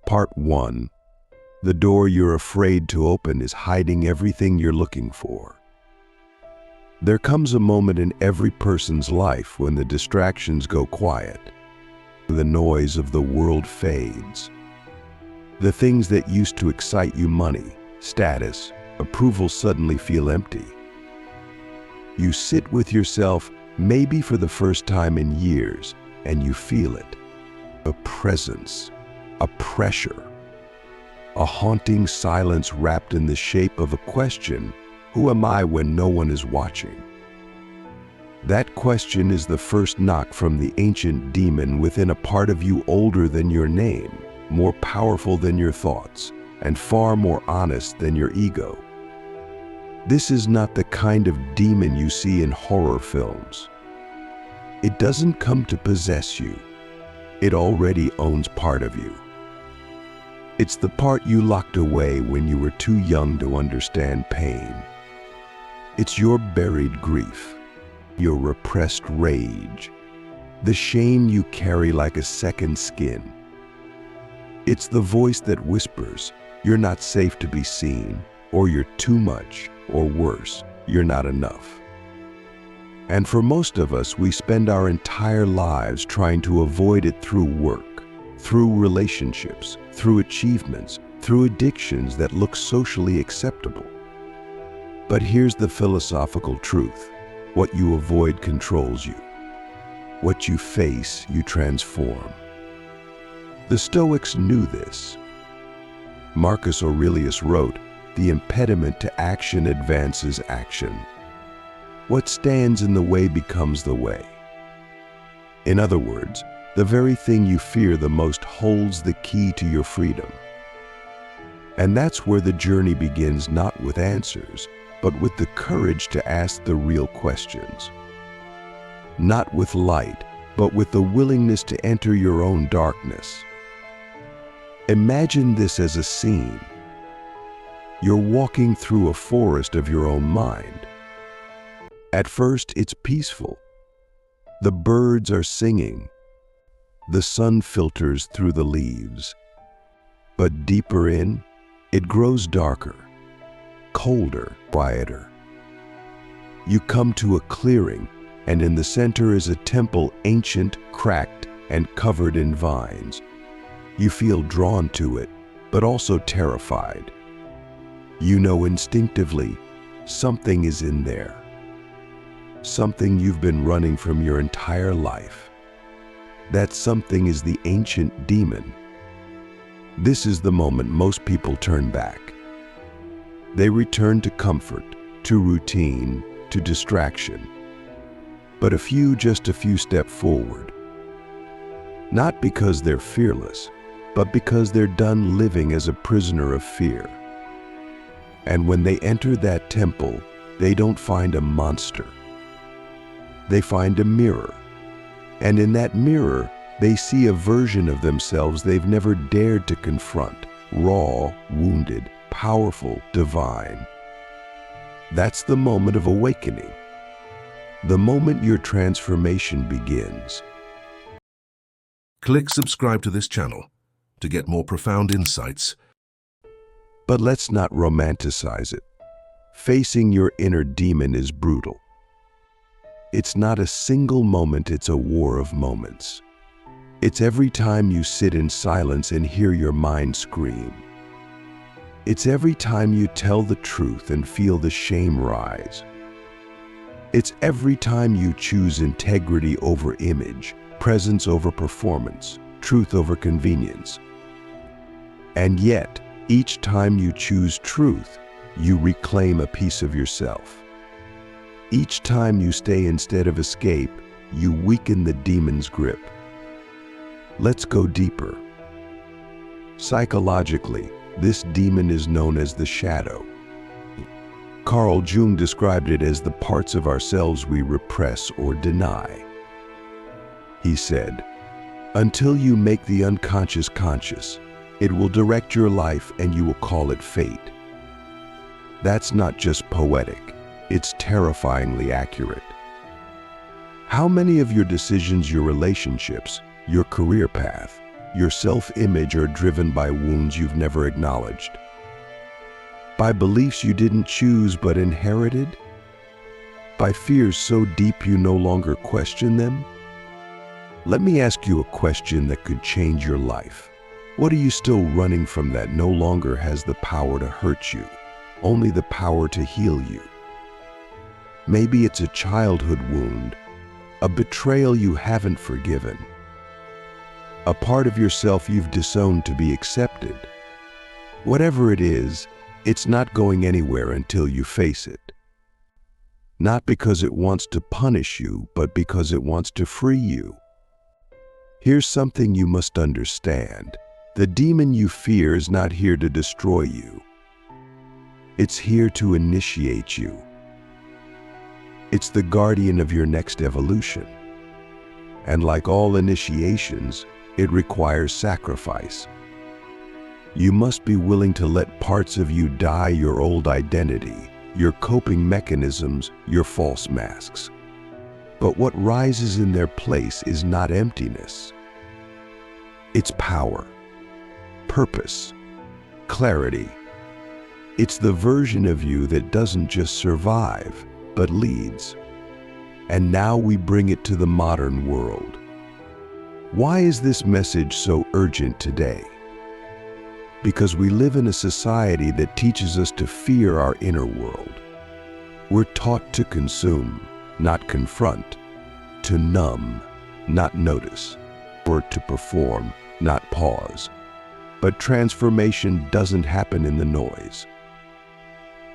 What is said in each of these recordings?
Part 1. The door you're afraid to open is hiding everything you're looking for. There comes a moment in every person's life when the distractions go quiet. The noise of the world fades. The things that used to excite you, money, status, approval, suddenly feel empty. You sit with yourself, maybe for the first time in years, and you feel it. A presence, a pressure, a haunting silence wrapped in the shape of a question: who am I when no one is watching? That question is the first knock from the ancient demon within a part of you older than your name, more powerful than your thoughts, and far more honest than your ego. This is not the kind of demon you see in horror films. It doesn't come to possess you. It already owns part of you. It's the part you locked away when you were too young to understand pain. It's your buried grief, your repressed rage, the shame you carry like a second skin. It's the voice that whispers, you're not safe to be seen, or you're too much, or worse, you're not enough. And for most of us, we spend our entire lives trying to avoid it through work, through relationships, through achievements, through addictions that look socially acceptable. But here's the philosophical truth: what you avoid controls you. What you face, you transform. The Stoics knew this. Marcus Aurelius wrote, "The impediment to action advances action. What stands in the way becomes the way." In other words, the very thing you fear the most holds the key to your freedom. And that's where the journey begins, not with answers, but with the courage to ask the real questions. Not with light, but with the willingness to enter your own darkness. Imagine this as a scene. You're walking through a forest of your own mind. At first, it's peaceful. The birds are singing. The sun filters through the leaves. But deeper in, it grows darker, colder, quieter. You come to a clearing, and in the center is a temple, ancient, cracked, and covered in vines. You feel drawn to it, but also terrified. You know instinctively, something is in there. Something you've been running from your entire life. That something is the ancient demon. This is the moment most people turn back. They return to comfort, to routine, to distraction. But just a few steps forward. Not because they're fearless, but because they're done living as a prisoner of fear. And when they enter that temple, they don't find a monster. They find a mirror. And in that mirror, they see a version of themselves they've never dared to confront. Raw, wounded, powerful, divine. That's the moment of awakening. The moment your transformation begins. Click subscribe to this channel to get more profound insights. But let's not romanticize it. Facing your inner demon is brutal. It's not a single moment, it's a war of moments. It's every time you sit in silence and hear your mind scream. It's every time you tell the truth and feel the shame rise. It's every time you choose integrity over image, presence over performance, truth over convenience. And yet, each time you choose truth, you reclaim a piece of yourself. Each time you stay instead of escape, you weaken the demon's grip. Let's go deeper. Psychologically, this demon is known as the shadow. Carl Jung described it as the parts of ourselves we repress or deny. He said, "Until you make the unconscious conscious, it will direct your life and you will call it fate." That's not just poetic, it's terrifyingly accurate. How many of your decisions, your relationships, your career path, your self-image are driven by wounds you've never acknowledged, by beliefs you didn't choose but inherited, by fears so deep you no longer question them. Let me ask you a question that could change your life. What are you still running from that no longer has the power to hurt you, only the power to heal you? Maybe it's a childhood wound, a betrayal you haven't forgiven, a part of yourself you've disowned to be accepted. Whatever it is, it's not going anywhere until you face it. Not because it wants to punish you, but because it wants to free you. Here's something you must understand. The demon you fear is not here to destroy you. It's here to initiate you. It's the guardian of your next evolution. And like all initiations, it requires sacrifice. You must be willing to let parts of you die, your old identity, your coping mechanisms, your false masks. But what rises in their place is not emptiness. It's power, purpose, clarity. It's the version of you that doesn't just survive, but leads. And now we bring it to the modern world. Why is this message so urgent today? Because we live in a society that teaches us to fear our inner world. We're taught to consume, not confront, to numb, not notice, or to perform, not pause. But transformation doesn't happen in the noise.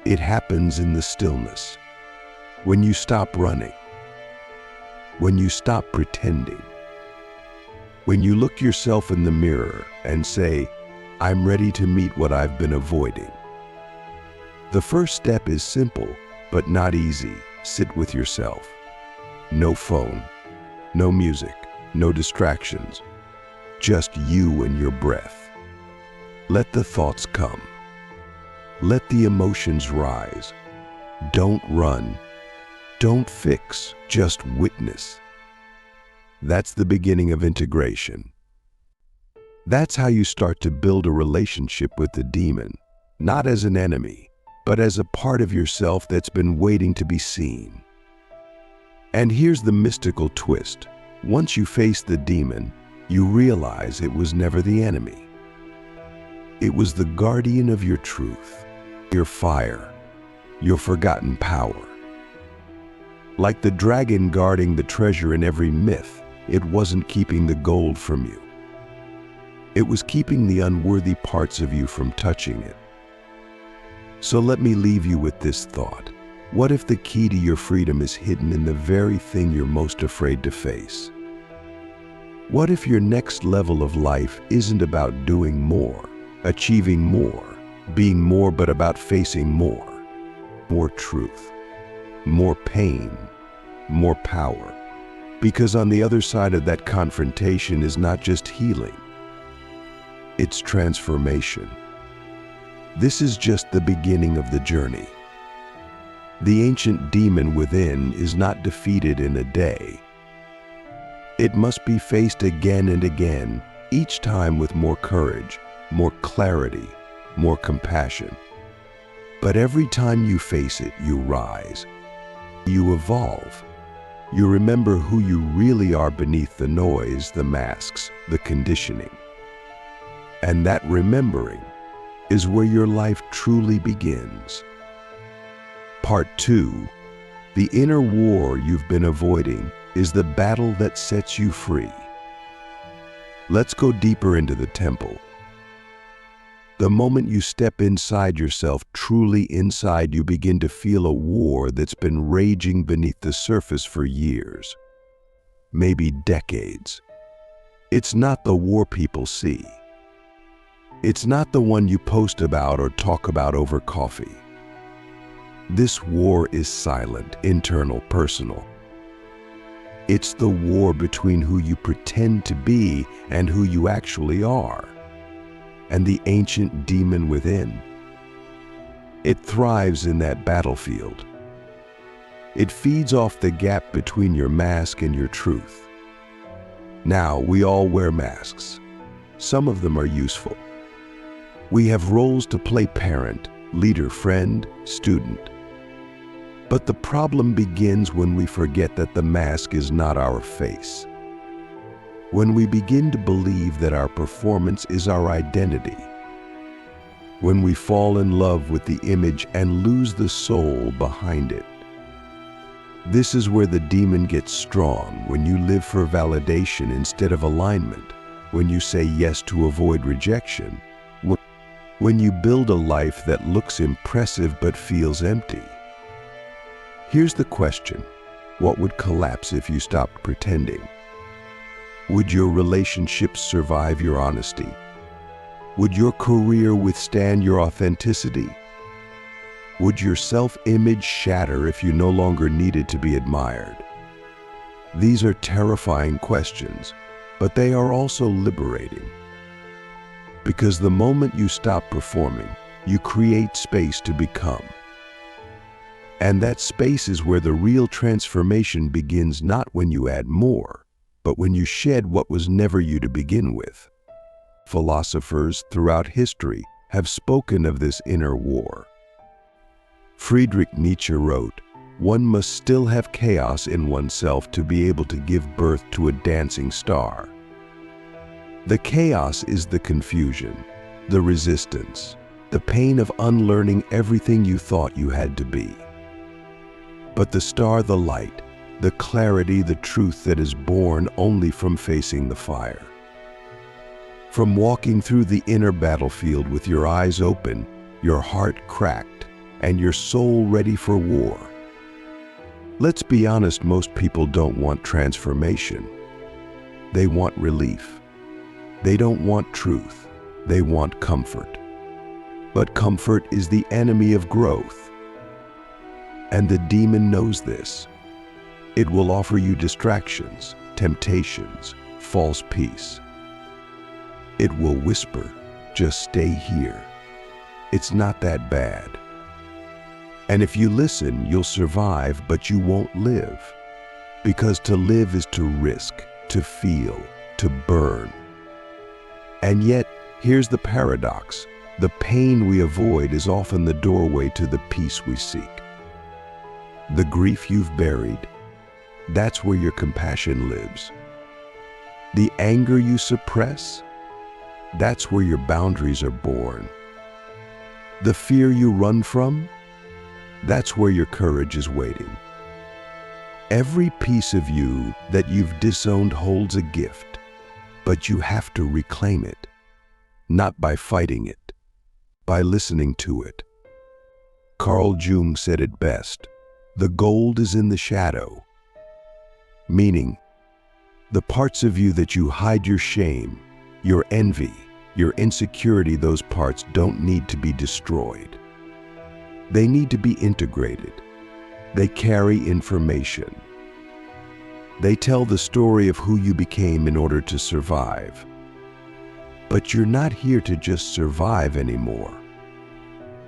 It happens in the stillness. When you stop running, when you stop pretending, when you look yourself in the mirror and say, I'm ready to meet what I've been avoiding. The first step is simple, but not easy. Sit with yourself. No phone, no music, no distractions, just you and your breath. Let the thoughts come. Let the emotions rise. Don't run. Don't fix, just witness. That's the beginning of integration. That's how you start to build a relationship with the demon, not as an enemy, but as a part of yourself that's been waiting to be seen. And here's the mystical twist. Once you face the demon, you realize it was never the enemy. It was the guardian of your truth, your fire, your forgotten power. Like the dragon guarding the treasure in every myth, it wasn't keeping the gold from you. It was keeping the unworthy parts of you from touching it. So let me leave you with this thought. What if the key to your freedom is hidden in the very thing you're most afraid to face? What if your next level of life isn't about doing more, achieving more, being more, but about facing more? More truth, more pain, more power. Because on the other side of that confrontation is not just healing, it's transformation. This is just the beginning of the journey. The ancient demon within is not defeated in a day. It must be faced again and again, each time with more courage, more clarity, more compassion. But every time you face it, you rise. You evolve. You remember who you really are beneath the noise, the masks, the conditioning. And that remembering is where your life truly begins. Part 2, the inner war you've been avoiding is the battle that sets you free. Let's go deeper into the temple. The moment you step inside yourself, truly inside, you begin to feel a war that's been raging beneath the surface for years, maybe decades. It's not the war people see. It's not the one you post about or talk about over coffee. This war is silent, internal, personal. It's the war between who you pretend to be and who you actually are, and the ancient demon within. It thrives in that battlefield. It feeds off the gap between your mask and your truth. Now, we all wear masks. Some of them are useful. We have roles to play: parent, leader, friend, student. But the problem begins when we forget that the mask is not our face. When we begin to believe that our performance is our identity. When we fall in love with the image and lose the soul behind it. This is where the demon gets strong, when you live for validation instead of alignment, when you say yes to avoid rejection, when you build a life that looks impressive but feels empty. Here's the question: what would collapse if you stopped pretending? Would your relationships survive your honesty? Would your career withstand your authenticity? Would your self-image shatter if you no longer needed to be admired? These are terrifying questions, but they are also liberating. Because the moment you stop performing, you create space to become. And that space is where the real transformation begins, not when you add more, but when you shed what was never you to begin with. Philosophers throughout history have spoken of this inner war. Friedrich Nietzsche wrote, "One must still have chaos in oneself to be able to give birth to a dancing star." The chaos is the confusion, the resistance, the pain of unlearning everything you thought you had to be. But the star, the light, the clarity, the truth that is born only from facing the fire. From walking through the inner battlefield with your eyes open, your heart cracked, and your soul ready for war. Let's be honest, most people don't want transformation. They want relief. They don't want truth. They want comfort. But comfort is the enemy of growth. And the demon knows this. It will offer you distractions, temptations, false peace. It will whisper, "Just stay here. It's not that bad." And if you listen, you'll survive, but you won't live. Because to live is to risk, to feel, to burn. And yet, here's the paradox. The pain we avoid is often the doorway to the peace we seek. The grief you've buried, that's where your compassion lives. The anger you suppress, that's where your boundaries are born. The fear you run from, that's where your courage is waiting. Every piece of you that you've disowned holds a gift, but you have to reclaim it, not by fighting it, by listening to it. Carl Jung said it best, "The gold is in the shadow." Meaning, the parts of you that you hide, your shame, your envy, your insecurity, those parts don't need to be destroyed. They need to be integrated. They carry information. They tell the story of who you became in order to survive. But you're not here to just survive anymore.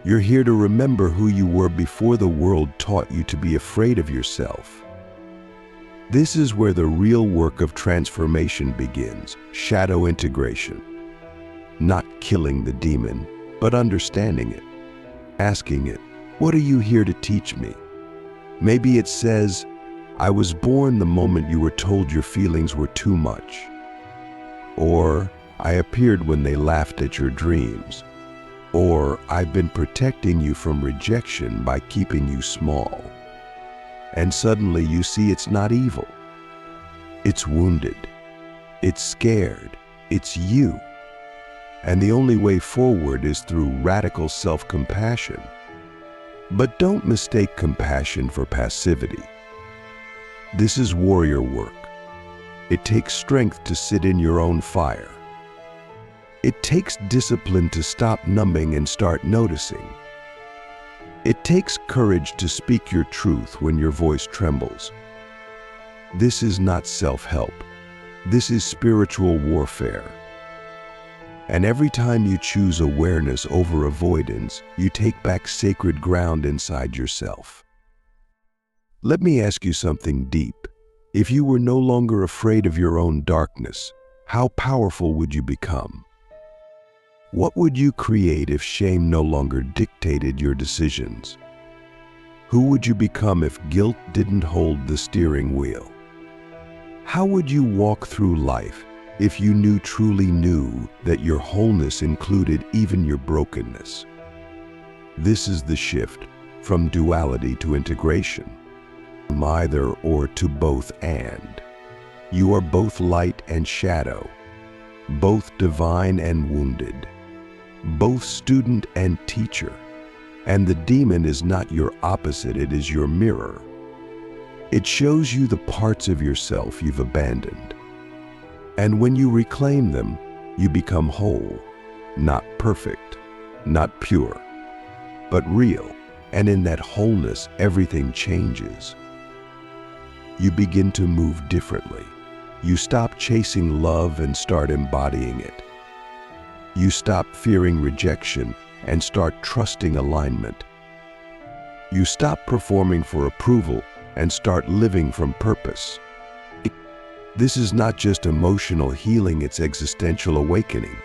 You're here to remember who you were before the world taught you to be afraid of yourself. This is where the real work of transformation begins, shadow integration. Not killing the demon, but understanding it. Asking it, "What are you here to teach me?" Maybe it says, "I was born the moment you were told your feelings were too much." Or, "I appeared when they laughed at your dreams." Or, "I've been protecting you from rejection by keeping you small." And suddenly you see it's not evil. It's wounded. It's scared. It's you. And the only way forward is through radical self-compassion. But don't mistake compassion for passivity. This is warrior work. It takes strength to sit in your own fire. It takes discipline to stop numbing and start noticing. It takes courage to speak your truth when your voice trembles. This is not self-help. This is spiritual warfare. And every time you choose awareness over avoidance, you take back sacred ground inside yourself. Let me ask you something deep. If you were no longer afraid of your own darkness, How powerful would you become? What would you create if shame no longer dictated your decisions? Who would you become if guilt didn't hold the steering wheel? How would you walk through life if you truly knew that your wholeness included even your brokenness? This is the shift from duality to integration, from either or to both and. You are both light and shadow, both divine and wounded, both student and teacher. And the demon is not your opposite, it is your mirror. It shows you the parts of yourself you've abandoned. And when you reclaim them, you become whole, not perfect, not pure, but real. And in that wholeness, everything changes. You begin to move differently. You stop chasing love and start embodying it. You stop fearing rejection and start trusting alignment. You stop performing for approval and start living from purpose. This is not just emotional healing, it's existential awakening.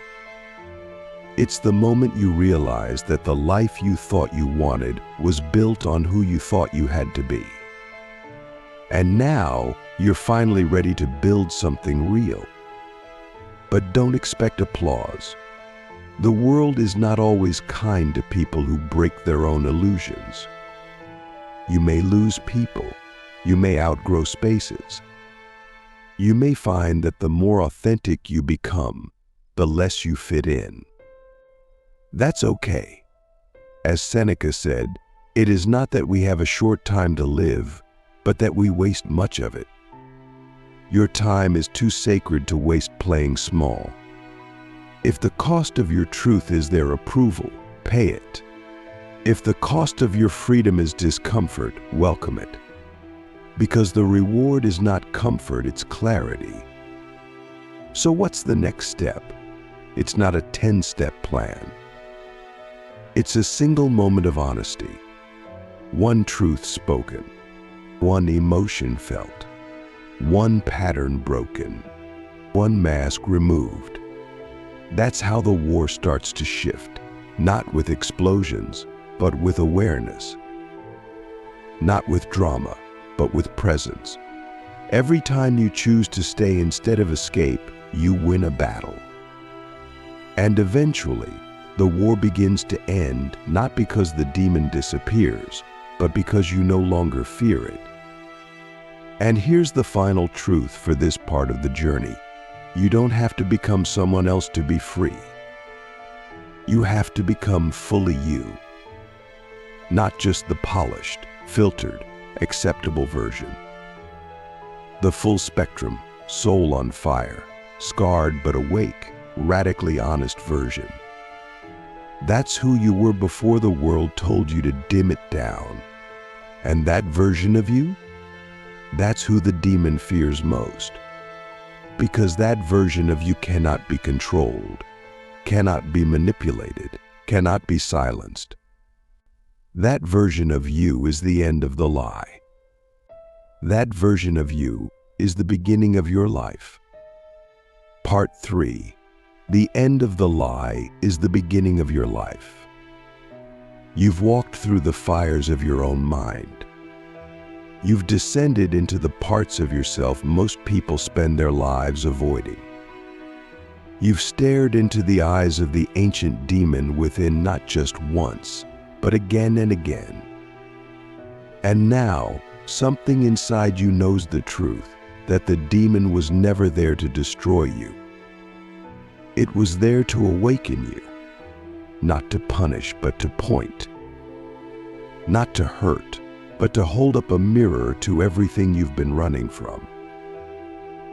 It's the moment you realize that the life you thought you wanted was built on who you thought you had to be. And now you're finally ready to build something real. But don't expect applause. The world is not always kind to people who break their own illusions. You may lose people. You may outgrow spaces. You may find that the more authentic you become, the less you fit in. That's okay. As Seneca said, it is not that we have a short time to live, but that we waste much of it. Your time is too sacred to waste playing small. If the cost of your truth is their approval, pay it. If the cost of your freedom is discomfort, welcome it. Because the reward is not comfort, it's clarity. So what's the next step? It's not a 10-step plan. It's a single moment of honesty. One truth spoken. One emotion felt. One pattern broken. One mask removed. That's how the war starts to shift. Not with explosions, but with awareness. Not with drama, but with presence. Every time you choose to stay instead of escape, you win a battle. And eventually, the war begins to end, not because the demon disappears, but because you no longer fear it. And here's the final truth for this part of the journey. You don't have to become someone else to be free. You have to become fully you. Not just the polished, filtered, acceptable version. The full spectrum, soul on fire, scarred but awake, radically honest version. That's who you were before the world told you to dim it down. And that version of you? That's who the demon fears most. Because that version of you cannot be controlled, cannot be manipulated, cannot be silenced. That version of you is the end of the lie. That version of you is the beginning of your life. Part 3. The end of the lie is the beginning of your life. You've walked through the fires of your own mind. You've descended into the parts of yourself most people spend their lives avoiding. You've stared into the eyes of the ancient demon within not just once, but again and again. And now, something inside you knows the truth, that the demon was never there to destroy you. It was there to awaken you, not to punish, but to point. Not to hurt, but to hold up a mirror to everything you've been running from.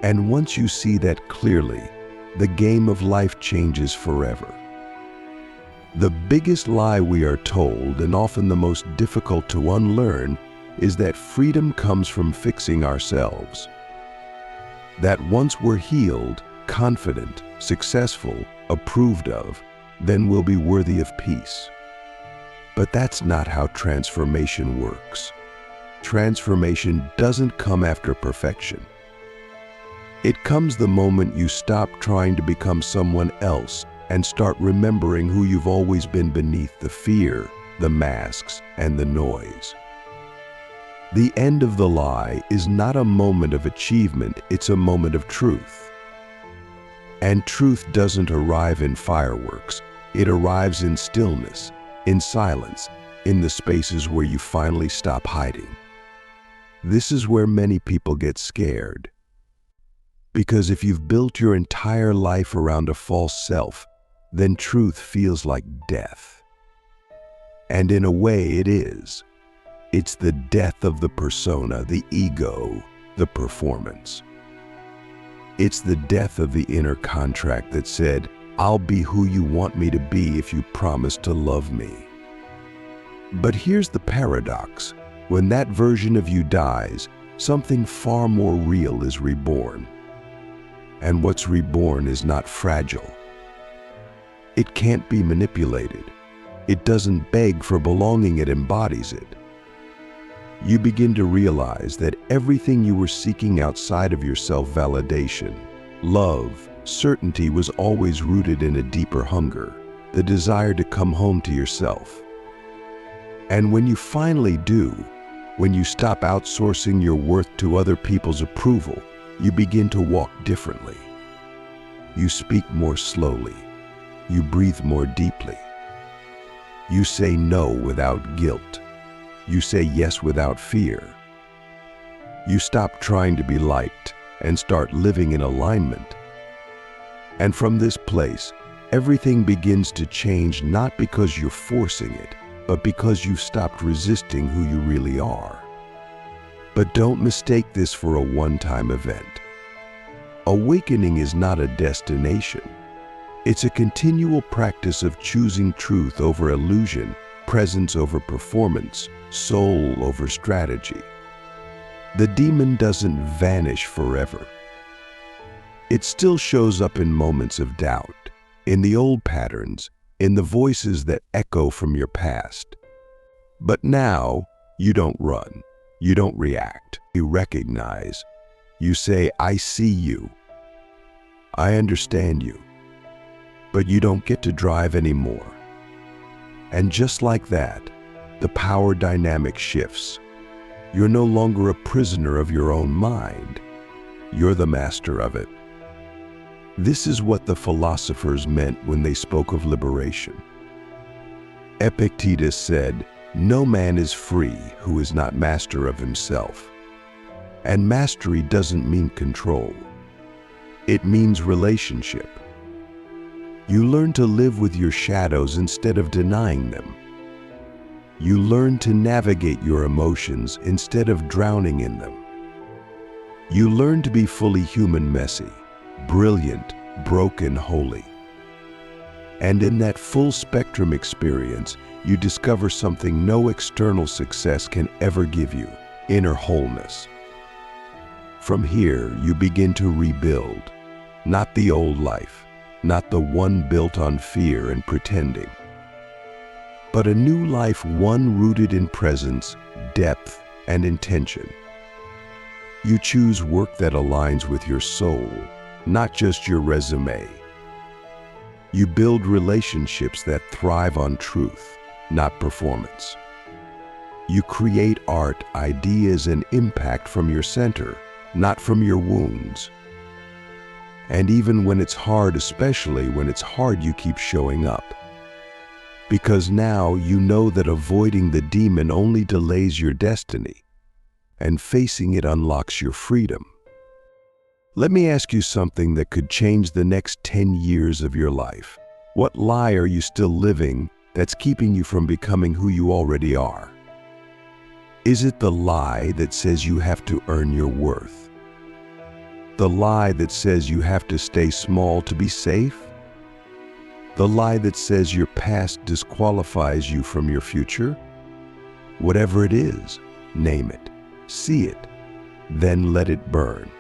And once you see that clearly, the game of life changes forever. The biggest lie we are told, and often the most difficult to unlearn, is that freedom comes from fixing ourselves. That once we're healed, confident, successful, approved of, then we'll be worthy of peace. But that's not how transformation works. Transformation doesn't come after perfection. It comes the moment you stop trying to become someone else and start remembering who you've always been beneath the fear, the masks, and the noise. The end of the lie is not a moment of achievement, it's a moment of truth. And truth doesn't arrive in fireworks, it arrives in stillness, in silence, in the spaces where you finally stop hiding. This is where many people get scared. Because if you've built your entire life around a false self, then truth feels like death. And in a way it is. It's the death of the persona, the ego, the performance. It's the death of the inner contract that said, I'll be who you want me to be if you promise to love me. But here's the paradox. When that version of you dies, something far more real is reborn. And what's reborn is not fragile. It can't be manipulated. It doesn't beg for belonging, it embodies it. You begin to realize that everything you were seeking outside of your self-validation, love, certainty was always rooted in a deeper hunger, the desire to come home to yourself. And when you finally do, when you stop outsourcing your worth to other people's approval, you begin to walk differently. You speak more slowly. You breathe more deeply. You say no without guilt. You say yes without fear. You stop trying to be liked and start living in alignment. And from this place, everything begins to change, not because you're forcing it, but because you've stopped resisting who you really are. But don't mistake this for a one-time event. Awakening is not a destination. It's a continual practice of choosing truth over illusion, presence over performance, soul over strategy. The demon doesn't vanish forever. It still shows up in moments of doubt, in the old patterns, in the voices that echo from your past. But now, you don't run, you don't react, you recognize. You say, I see you, I understand you, but you don't get to drive anymore. And just like that, the power dynamic shifts. You're no longer a prisoner of your own mind. You're the master of it. This is what the philosophers meant when they spoke of liberation. Epictetus said, no man is free who is not master of himself. And mastery doesn't mean control. It means relationship. You learn to live with your shadows instead of denying them. You learn to navigate your emotions instead of drowning in them. You learn to be fully human, messy, brilliant, broken, holy. And in that full spectrum experience, you discover something no external success can ever give you: inner wholeness. From here, you begin to rebuild, not the old life, not the one built on fear and pretending, but a new life, one rooted in presence, depth, and intention. You choose work that aligns with your soul, not just your resume. You build relationships that thrive on truth, not performance. You create art, ideas, and impact from your center, not from your wounds. And even when it's hard, especially when it's hard, you keep showing up. Because now you know that avoiding the demon only delays your destiny, and facing it unlocks your freedom. Let me ask you something that could change the next 10 years of your life. What lie are you still living that's keeping you from becoming who you already are? Is it the lie that says you have to earn your worth? The lie that says you have to stay small to be safe? The lie that says your past disqualifies you from your future? Whatever it is, name it, see it, then let it burn.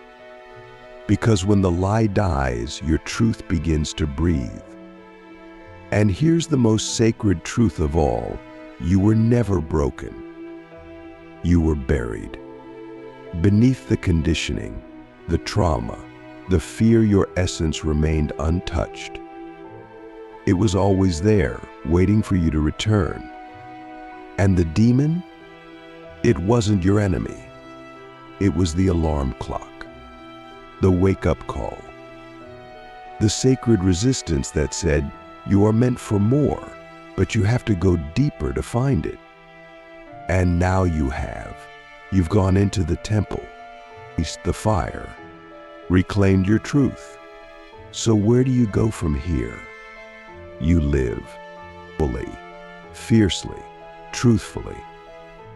Because when the lie dies, your truth begins to breathe. And here's the most sacred truth of all: you were never broken. You were buried. Beneath the conditioning, the trauma, The fear your essence remained untouched. It was always there, waiting for you to return. And the demon? It wasn't your enemy. It was the alarm clock, the wake-up call, the sacred resistance that said, you are meant for more, but you have to go deeper to find it. And now you have. You've gone into the temple, faced the fire, reclaimed your truth. So where do you go from here? You live fully, fiercely, truthfully.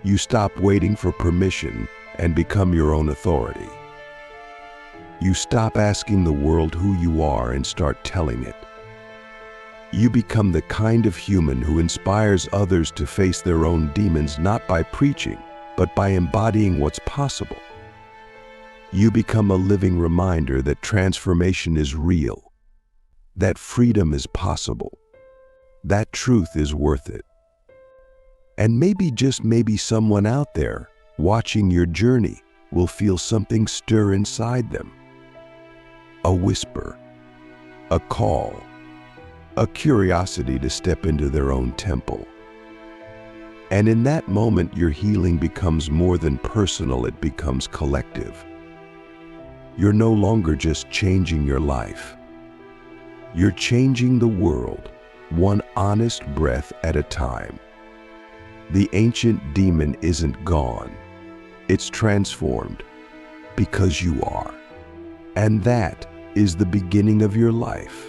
You stop waiting for permission and become your own authority. You stop asking the world who you are and start telling it. You become the kind of human who inspires others to face their own demons not by preaching, but by embodying what's possible. You become a living reminder that transformation is real, that freedom is possible, that truth is worth it. And maybe, just maybe, someone out there watching your journey will feel something stir inside them. A whisper, a call, a curiosity to step into their own temple. And in that moment, your healing becomes more than personal, it becomes collective. You're no longer just changing your life. You're changing the world, one honest breath at a time. The ancient demon isn't gone. It's transformed because you are. And that is the beginning of your life.